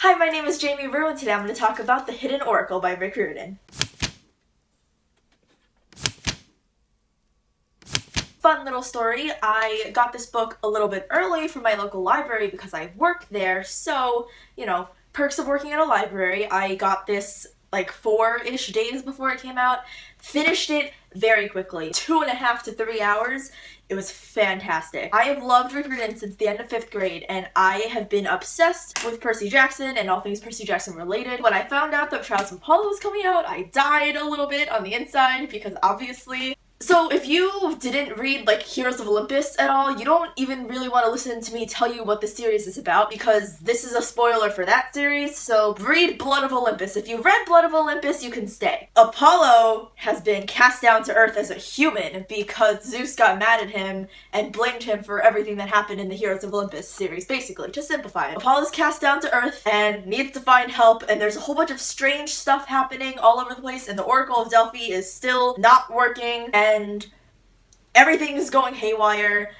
Hi, my name is Jamie Rue, and today I'm going to talk about The Hidden Oracle by Rick Riordan. Fun little story. I got this book a little bit early from my local library because I work there, so, perks of working at a library. I got this like 4-ish days before it came out, finished it very quickly, 2.5 to 3 hours. It was fantastic. I have loved Rick Riordan since the end of 5th grade, and I have been obsessed with Percy Jackson and all things Percy Jackson related. When I found out that Trials of Apollo was coming out, I died a little bit on the inside because obviously... So if you didn't read Heroes of Olympus at all, you don't even really want to listen to me tell you what the series is about because this is a spoiler for that series, so read Blood of Olympus. If you read Blood of Olympus, you can stay. Apollo has been cast down to Earth as a human because Zeus got mad at him and blamed him for everything that happened in the Heroes of Olympus series, basically, to simplify it. Apollo's cast down to Earth and needs to find help, and there's a whole bunch of strange stuff happening all over the place, and the Oracle of Delphi is still not working, and everything is going haywire,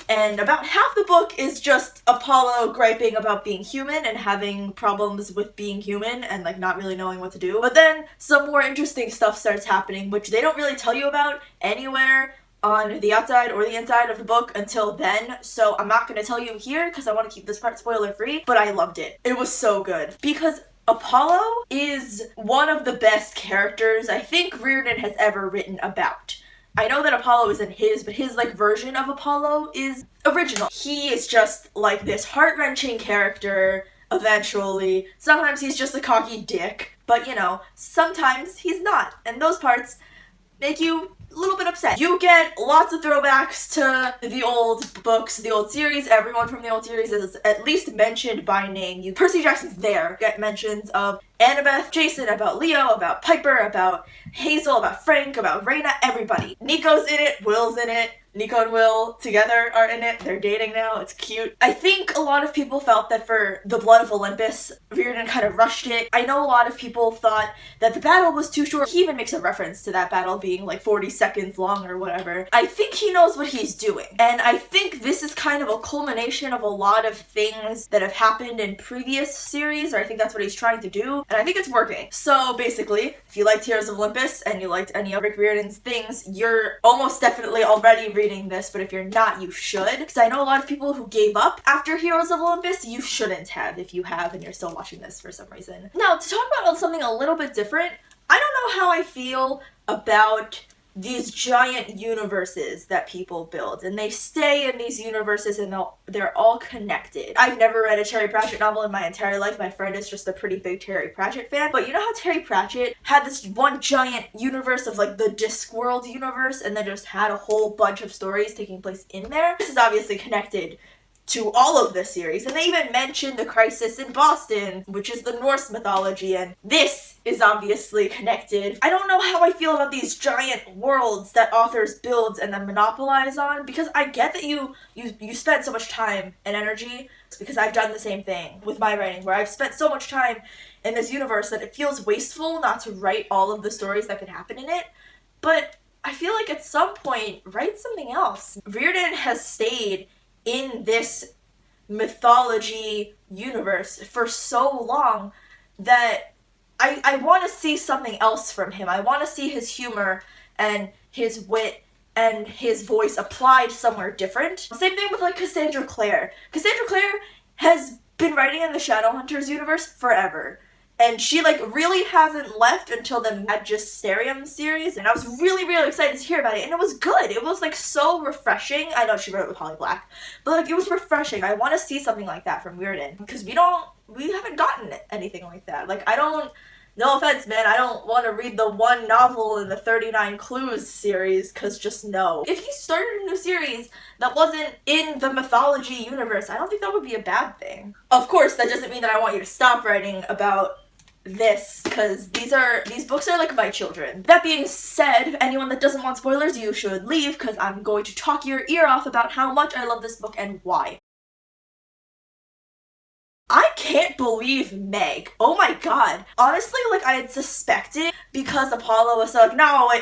and about half the book is just Apollo griping about being human and having problems with being human and not really knowing what to do. But then some more interesting stuff starts happening, which they don't really tell you about anywhere on the outside or the inside of the book until then, so I'm not going to tell you here because I want to keep this part spoiler free, but I loved it. It was so good because Apollo is one of the best characters I think Riordan has ever written about. I know that Apollo isn't his, but his version of Apollo is original. He is just this heart-wrenching character eventually. Sometimes he's just a cocky dick, but sometimes he's not. And those parts make you a little bit upset. You get lots of throwbacks to the old books, the old series. Everyone from the old series is at least mentioned by name. Percy Jackson's there. You get mentions of Annabeth, Jason, about Leo, about Piper, about Hazel, about Frank, about Raina, everybody. Nico's in it, Will's in it. Nico and Will together are in it. They're dating now. It's cute. I think a lot of people felt that for the Blood of Olympus, Riordan kind of rushed it. I know a lot of people thought that the battle was too short. He even makes a reference to that battle being 40 seconds long or whatever. I think he knows what he's doing. And I think this is kind of a culmination of a lot of things that have happened in previous series, or I think that's what he's trying to do. And I think it's working. So basically, if you liked Heroes of Olympus and you liked any of Rick Riordan's things, you're almost definitely already reading this, but if you're not, you should. Because I know a lot of people who gave up after Heroes of Olympus. You shouldn't have if you have and you're still watching this for some reason. Now, to talk about something a little bit different, I don't know how I feel about these giant universes that people build, and they stay in these universes and they're all connected. I've never read a Terry Pratchett novel in my entire life. My friend is just a pretty big Terry Pratchett fan, but you know how Terry Pratchett had this one giant universe of the Discworld universe and then just had a whole bunch of stories taking place in there? This is obviously connected to all of this series, and they even mention the crisis in Boston, which is the Norse mythology, and this is obviously connected. I don't know how I feel about these giant worlds that authors build and then monopolize on, because I get that you spend so much time and energy, because I've done the same thing with my writing, where I've spent so much time in this universe that it feels wasteful not to write all of the stories that could happen in it, but I feel like at some point, write something else. Riordan has stayed in this mythology universe for so long that I want to see something else from him. I want to see his humor and his wit and his voice applied somewhere different. Same thing with Cassandra Clare. Cassandra Clare has been writing in the Shadowhunters universe forever. And she really hasn't left until the Magisterium series, and I was really, really excited to hear about it, and it was good. It was so refreshing. I know she wrote it with Holly Black, but it was refreshing. I want to see something like that from Riordan, because we haven't gotten anything like that. No offense, man, I don't want to read the one novel in the 39 Clues series, because just no. If he started a new series that wasn't in the mythology universe, I don't think that would be a bad thing. Of course, that doesn't mean that I want you to stop writing about this, because these books are my children. That being said, anyone that doesn't want spoilers, you should leave, because I'm going to talk your ear off about how much I love this book and why. I can't believe Meg. Oh my god. Honestly, like, I had suspected because Apollo was so like,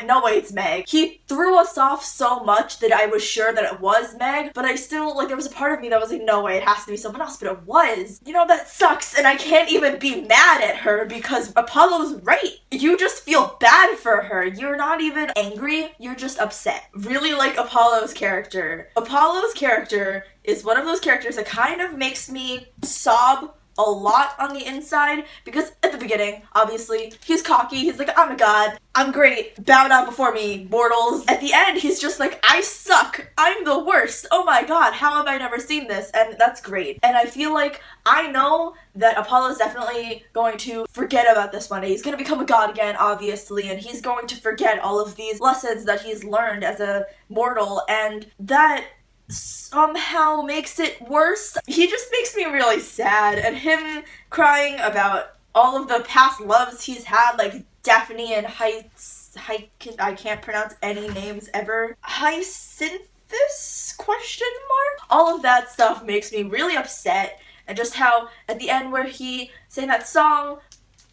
no, wait, it's Meg. He threw us off so much that I was sure that it was Meg, but I still, like, there was a part of me that was like, no way, it has to be someone else, but it was. You know, that sucks, and I can't even be mad at her because Apollo's right. You just feel bad for her. You're not even angry, you're just upset. Really like Apollo's character. Apollo's character is one of those characters that kind of makes me sob a lot on the inside, because at the beginning, obviously, he's cocky, he's like, I'm a god, I'm great, bow down before me, mortals. At the end, he's just like, I suck, I'm the worst, oh my god, how have I never seen this? And that's great. And I feel like, I know that Apollo's definitely going to forget about this one day. He's gonna become a god again, obviously, and he's going to forget all of these lessons that he's learned as a mortal, and that somehow makes it worse. He just makes me really sad, and him crying about all of the past loves he's had, like Daphne and I can't pronounce any names ever. Hyacinthus? Question mark? All of that stuff makes me really upset, and just how at the end where he sang that song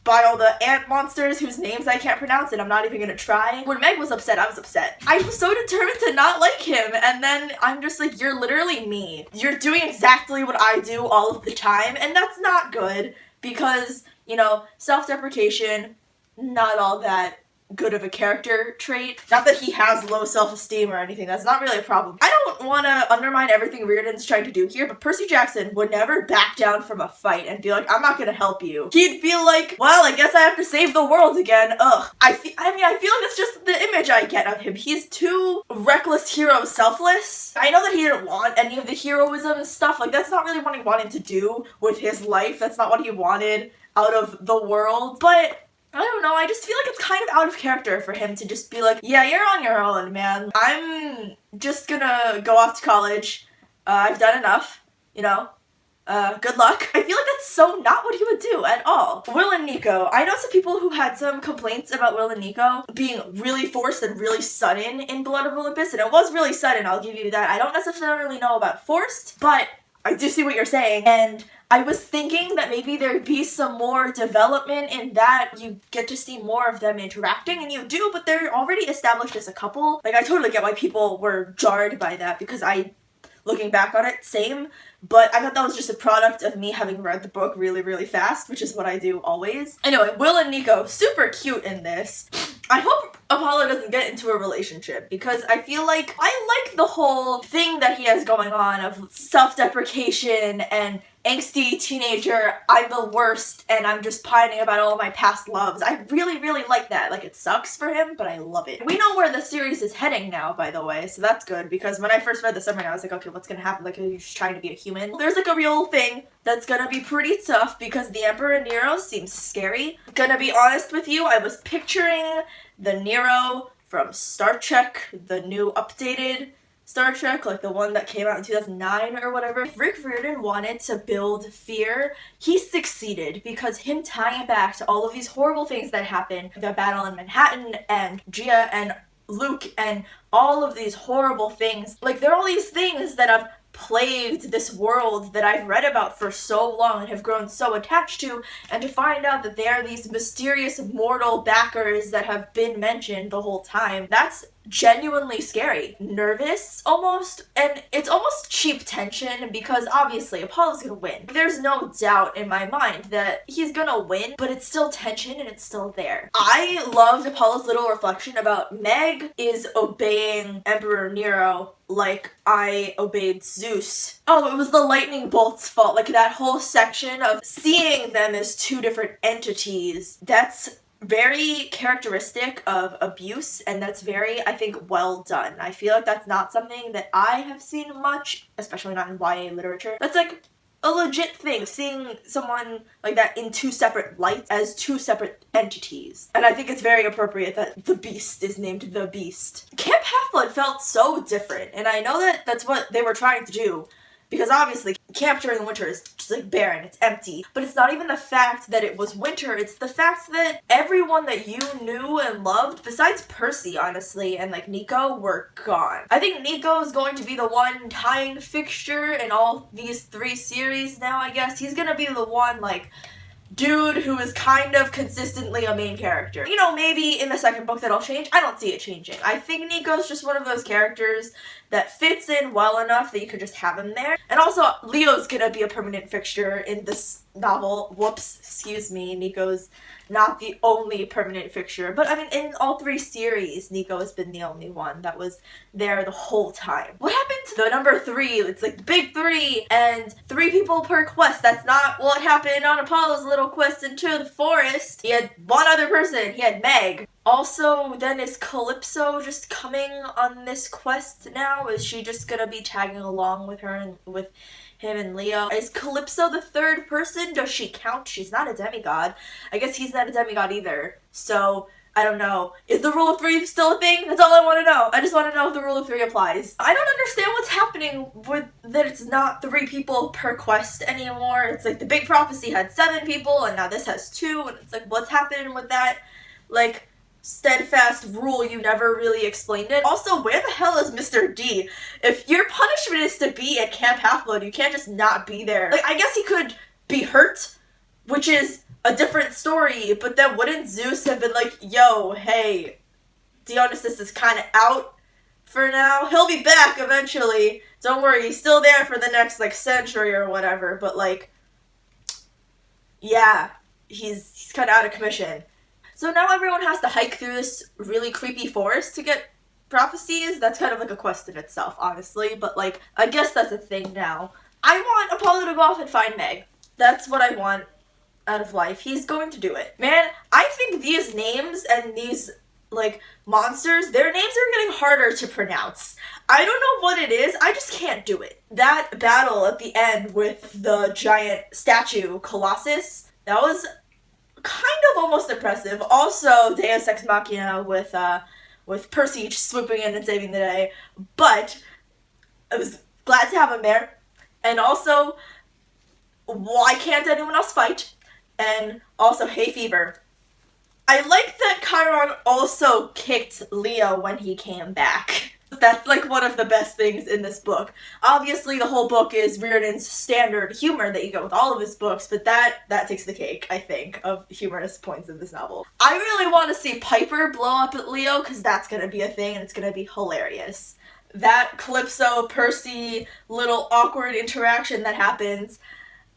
by all the ant monsters whose names I can't pronounce and I'm not even gonna try. When Meg was upset, I was upset. I was so determined to not like him, and then I'm just like, you're literally me. You're doing exactly what I do all of the time, and that's not good because, you know, self-deprecation, not all that good of a character trait. Not that he has low self-esteem or anything, that's not really a problem. I don't want to undermine everything Riordan's trying to do here, but Percy Jackson would never back down from a fight and be like, I'm not gonna help you. He'd feel like, well, I guess I have to save the world again, ugh. I feel like that's just the image I get of him. He's too reckless hero selfless. I know that he didn't want any of the heroism stuff, like that's not really what he wanted to do with his life, that's not what he wanted out of the world, but I don't know, I just feel like it's kind of out of character for him to just be like, yeah, you're on your own, man. I'm just gonna go off to college. I've done enough, you know. Good luck. I feel like that's so not what he would do at all. Will and Nico. I know some people who had some complaints about Will and Nico being really forced and really sudden in Blood of Olympus, and it was really sudden, I'll give you that. I don't necessarily know about forced, but I do see what you're saying, and I was thinking that maybe there'd be some more development in that you get to see more of them interacting, and you do, but they're already established as a couple. Like, I totally get why people were jarred by that, because looking back on it, same, but I thought that was just a product of me having read the book really, really fast, which is what I do always. Anyway, Will and Nico, super cute in this. I hope Apollo doesn't get into a relationship, because I feel like I like the whole thing that he has going on of self-deprecation and angsty teenager, I'm the worst, and I'm just pining about all my past loves. I really, really like that. Like, it sucks for him, but I love it. We know where the series is heading now, by the way, so that's good, because when I first read the summary, I was like, okay, what's gonna happen? Like, he's trying to be a human. There's, like, a real thing that's gonna be pretty tough, because the Emperor Nero seems scary. Gonna be honest with you, I was picturing the Nero from Star Trek, the new updated Star Trek, like the one that came out in 2009 or whatever. If Rick Riordan wanted to build fear, he succeeded, because him tying back to all of these horrible things that happened, the battle in Manhattan and Gia and Luke and all of these horrible things, like there are all these things that have plagued this world that I've read about for so long and have grown so attached to, and to find out that they are these mysterious mortal backers that have been mentioned the whole time, that's genuinely scary. Nervous, almost, and it's almost cheap tension, because obviously Apollo's gonna win. There's no doubt in my mind that he's gonna win, but it's still tension and it's still there. I loved Apollo's little reflection about Meg is obeying Emperor Nero like I obeyed Zeus. Oh, it was the lightning bolt's fault. Like, that whole section of seeing them as two different entities, that's very characteristic of abuse, and that's very, I think, well done. I feel like that's not something that I have seen much, especially not in YA literature. That's like a legit thing, seeing someone like that in two separate lights as two separate entities. And I think it's very appropriate that the Beast is named the Beast. Camp Half-Blood felt so different, and I know that that's what they were trying to do, because obviously camp during the winter is just like barren, it's empty. But it's not even the fact that it was winter, it's the fact that everyone that you knew and loved, besides Percy, honestly, and like Nico, were gone. I think Nico is going to be the one tying fixture in all these 3 series now, I guess. He's gonna be the one, like, dude who is kind of consistently a main character. You know, maybe in the second book that'll change. I don't see it changing. I think Nico's just one of those characters that fits in well enough that you could just have him there. And also, Leo's gonna be a permanent fixture in this novel. Whoops, excuse me, Nico's not the only permanent fixture. But I mean, in all 3 series, Nico has been the only one that was there the whole time. What happened to the number 3? It's like the big 3 and 3 people per quest. That's not what happened on Apollo's little quest into the forest. He had one other person. He had Meg. Also, then is Calypso just coming on this quest now? Is she just gonna be tagging along with her and with him and Leo? Is Calypso the 3rd person? Does she count? She's not a demigod. I guess he's not a demigod either. So, I don't know. Is the rule of 3 still a thing? That's all I want to know. I just want to know if the rule of 3 applies. I don't understand what's happening with that it's not 3 people per quest anymore. It's like the Big Prophecy had 7 people and now this has 2, and it's like, what's happening with that? Like, steadfast rule, you never really explained it. Also, where the hell is Mr. D? If your punishment is to be at Camp Half-Blood, you can't just not be there. Like, I guess he could be hurt, which is a different story, but then wouldn't Zeus have been like, yo, hey, Dionysus is kind of out for now? He'll be back eventually. Don't worry, he's still there for the next, like, century or whatever, but, like, yeah, he's kind of out of commission. So now everyone has to hike through this really creepy forest to get prophecies. That's kind of like a quest in itself, honestly. But, like, I guess that's a thing now. I want Apollo to go off and find Meg. That's what I want out of life. He's going to do it. Man, I think these names and these, like, monsters, their names are getting harder to pronounce. I don't know what it is. I just can't do it. That battle at the end with the giant statue, Colossus, that was kind of almost impressive. Also, Deus Ex Machina with Percy just swooping in and saving the day. But I was glad to have him there. And also, why can't anyone else fight? And also, hay fever. I like that Chiron also kicked Leo when he came back. That's like one of the best things in this book. Obviously, the whole book is Riordan's standard humor that you get with all of his books, but that takes the cake, I think, of humorous points in this novel. I really want to see Piper blow up at Leo, because that's going to be a thing, and it's going to be hilarious. That Calypso, Percy, little awkward interaction that happens.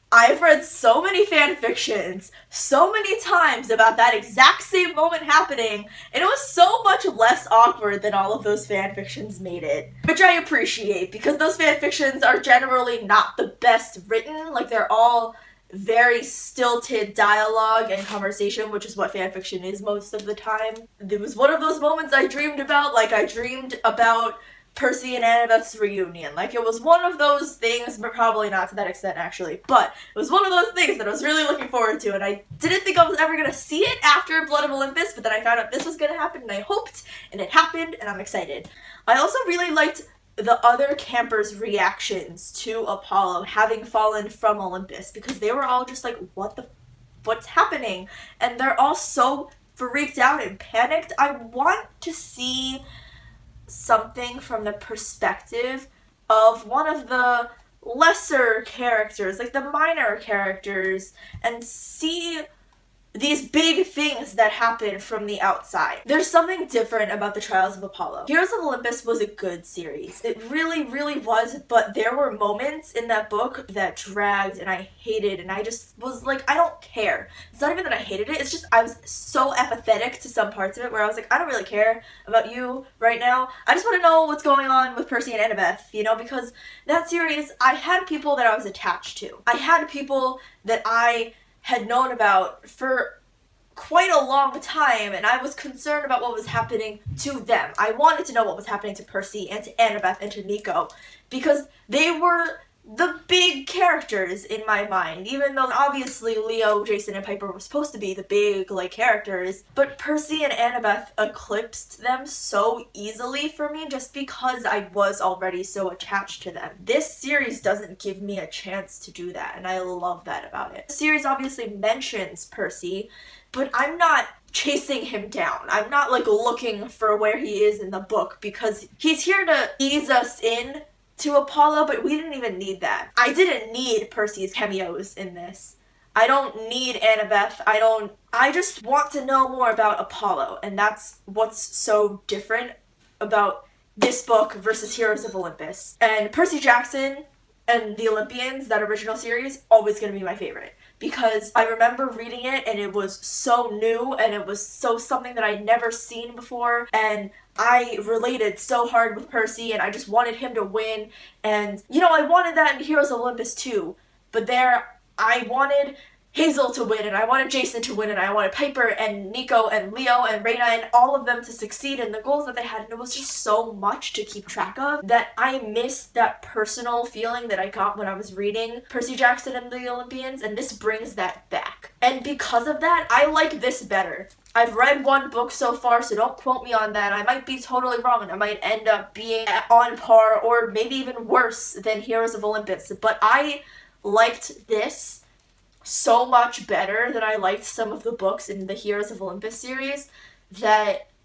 I've read so many fan fictions so many times about that exact same moment happening, and it was so much less awkward than all of those fan fictions made it. Which I appreciate, because those fan fictions are generally not the best written. Like, they're all very stilted dialogue and conversation, which is what fan fiction is most of the time. It was one of those moments I dreamed about, like I dreamed about Percy and Annabeth's reunion. Like, it was one of those things, but probably not to that extent, actually. But it was one of those things that I was really looking forward to, and I didn't think I was ever going to see it after Blood of Olympus, but then I found out this was going to happen, and I hoped, and it happened, and I'm excited. I also really liked the other campers' reactions to Apollo having fallen from Olympus, because they were all just like, what's happening? And they're all so freaked out and panicked. I want to see something from the perspective of one of the lesser characters, like the minor characters, and see these big things that happen from the outside. There's something different about the Trials of Apollo. Heroes of Olympus was a good series. It really, really was, but there were moments in that book that dragged and I hated, and I just was like, I don't care. It's not even that I hated it, it's just I was so apathetic to some parts of it where I was like, I don't really care about you right now. I just want to know what's going on with Percy and Annabeth, you know, because that series, I had people that I was attached to. I had people that I had known about for quite a long time, and I was concerned about what was happening to them. I wanted to know what was happening to Percy and to Annabeth and to Nico, because they were the big characters in my mind, even though obviously Leo, Jason, and Piper were supposed to be the big, like, characters, but Percy and Annabeth eclipsed them so easily for me just because I was already so attached to them. This series doesn't give me a chance to do that, and I love that about it. The series obviously mentions Percy, but I'm not chasing him down. I'm not, like, looking for where he is in the book because he's here to ease us in to Apollo, but we didn't even need that. I didn't need Percy's cameos in this. I don't need Annabeth. I just want to know more about Apollo, and that's what's so different about this book versus Heroes of Olympus. And Percy Jackson and the Olympians, that original series, always gonna be my favorite. Because I remember reading it and it was so new and it was so something that I'd never seen before, and I related so hard with Percy and I just wanted him to win. And, you know, I wanted that in Heroes of Olympus too. But there, I wanted Hazel to win, and I wanted Jason to win, and I wanted Piper and Nico and Leo and Raina and all of them to succeed in the goals that they had, and it was just so much to keep track of that I missed that personal feeling that I got when I was reading Percy Jackson and the Olympians, and this brings that back. And because of that, I like this better. I've read one book so far, so don't quote me on that. I might be totally wrong, and I might end up being on par or maybe even worse than Heroes of Olympus, but I liked this so much better than I liked some of the books in the Heroes of Olympus series,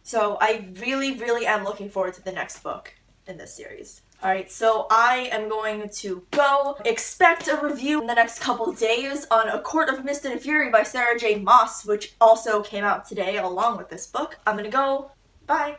so I really, really am looking forward to the next book in this series. Alright, so I am going to go. Expect a review in the next couple days on A Court of Mist and Fury by Sarah J. Maas, which also came out today along with this book. I'm gonna go. Bye!